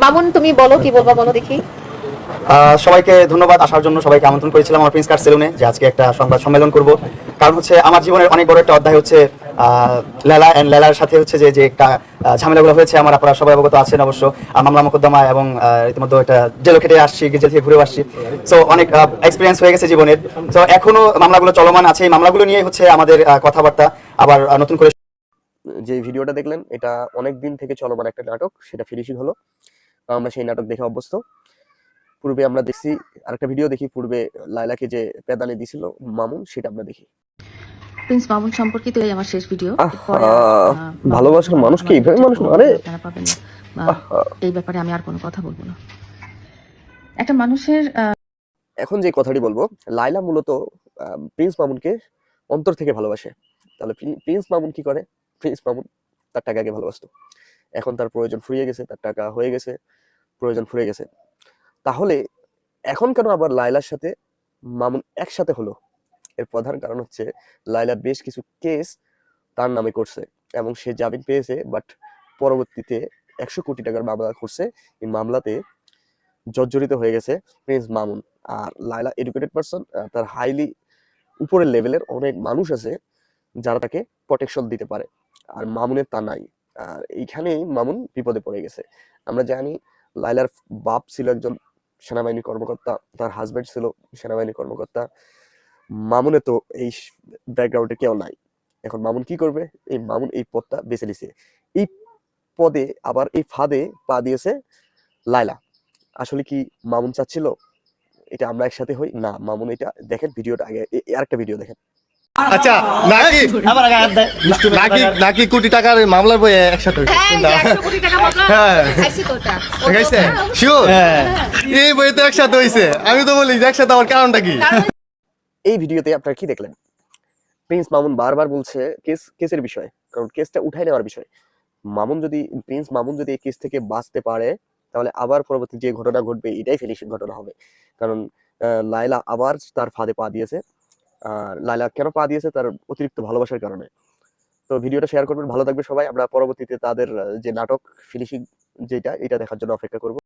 মামুন তুমি বলো কি বলবা বলো দেখি। সবাইকে ধন্যবাদ আসার জন্য। সবাইকে আমন্ত্রণ করেছিলাম আমার প্রিন্স কাট সেলুনে যে আজকে একটা সংবাদ সম্মেলন করব। কারণ হচ্ছে আমার জীবনের অনেক বড় একটা অধ্যায় হচ্ছে লেলা এন্ড লেলার সাথে হচ্ছে যে যে একটা ঝামেলাগুলো হয়েছে আমার, আপনারা সবাই অবগত আছেন অবশ্য। মামলা মোকদ্দমা এবং ইতিমধ্যে একটা জেলও খেটে আসছি, জেল থেকে ঘুরে আসছি। সো অনেক এক্সপিরিয়েন্স হয়ে গেছে জীবনের। তো এখনো মামলাগুলো চলমান আছে, এই মামলাগুলো নিয়ে হচ্ছে আমাদের কথাবার্তা আবার নতুন করে। যে ভিডিওটা দেখলেন এটা অনেক দিন থেকে চলমান একটা নাটক, সেটা ফিনিশিং হলো। আমরা সেই নাটক দেখে অভ্যস্ত। পূর্বে আমরা দেখছি আরেকটা ভিডিও দেখি, পূর্বে লায়লাকে যে পেদানি দিছিল মামুন, সেটা আমরা দেখি। প্রিন্স মামুন সম্পর্কিত এই আমার শেষ ভিডিও। ভালোবাসার মানুষকে এইভাবে মানুষ মারে, আপনারা পাবেন না। এই ব্যাপারে আমি আর কোনো কথা বলবো না। একটা মানুষের এখন যে কথাটি বলবো, লায়লা মূলত প্রিন্স মামুনকে অন্তর থেকে ভালোবাসে। তাহলে প্রিন্স মামুন কি করে? প্রিন্স মামুন তার টাকাকে ভালোবাসতো, এখন তার প্রয়োজন ফুরিয়ে গেছে, তার টাকা হয়ে গেছে, প্রয়োজন ফুরিয়ে গেছে। তাহলে এখন কেন আবার লায়লার সাথে মামুন একসাথে হলো? এর প্রধান কারণ হচ্ছে লায়লা বেশ কিছু কেস তার নামে করছে এবং সে জামিন পেয়েছে, বাট পরবর্তীতে 100 কোটি টাকার মামলা করছে। এই মামলাতে জর্জরিত হয়ে গেছে প্রিন্স মামুন। আর লায়লা এডুকেটেড পারসন, তার হাইলি উপরের লেভেলের অনেক মানুষ আছে যারা তাকে প্রোটেকশন দিতে পারে, আর মামুনের তা নাই। আর এইখানেই মামুন বিপদে পড়ে গেছে। আমরা জানি লায়লার বাপ ছিল একজন সেনাবাহিনীর কর্মকর্তা, তার হাজবেন্ড ছিল সেনাবাহিনীর কর্মকর্তা। মামুনের তো এই ব্যাকগ্রাউন্ডে কেউ নাই। এখন মামুন কি করবে? এই মামুন এই পদটা বেছে নিছে, এই পদে আবার এই ফাঁদে পা দিয়েছে লায়লা। আসলে কি মামুন চাচ্ছিল এটা আমরা একসাথে হই? না, মামুন এটা দেখেন ভিডিওটা আগে, আরেকটা ভিডিও দেখেন। আচ্ছা, নাকি নাকি নাকি কোটি টাকার মামলার বই একসাথে শিওর এই বই তো একসাথে হয়েছে। আমি তো বলি একসাথে আমার কারণটা কি? এই ভিডিওতে আপনারা কি দেখলেন? প্রিন্স মামুন বারবার বলছে কেসের বিষয়, কারণ কেসটা উঠাই নেওয়ার বিষয়। প্রিন্স মামুন যদি এই কেস থেকে বাঁচতে পারে, তাহলে আবার পরবর্তী যে ঘটনা ঘটবে এটাই ফিনিশিং ঘটনা হবে। কারণ লায়লা আবার তার ফাঁদে পা দিয়েছে। আর লায়লা কেন পা দিয়েছে? তার অতিরিক্ত ভালোবাসার কারণে। তো ভিডিওটা শেয়ার করবেন, ভালো থাকবে সবাই। আমরা পরবর্তীতে তাদের যে নাটক ফিনিশিং যেটা, এটা দেখার জন্য অপেক্ষা করব।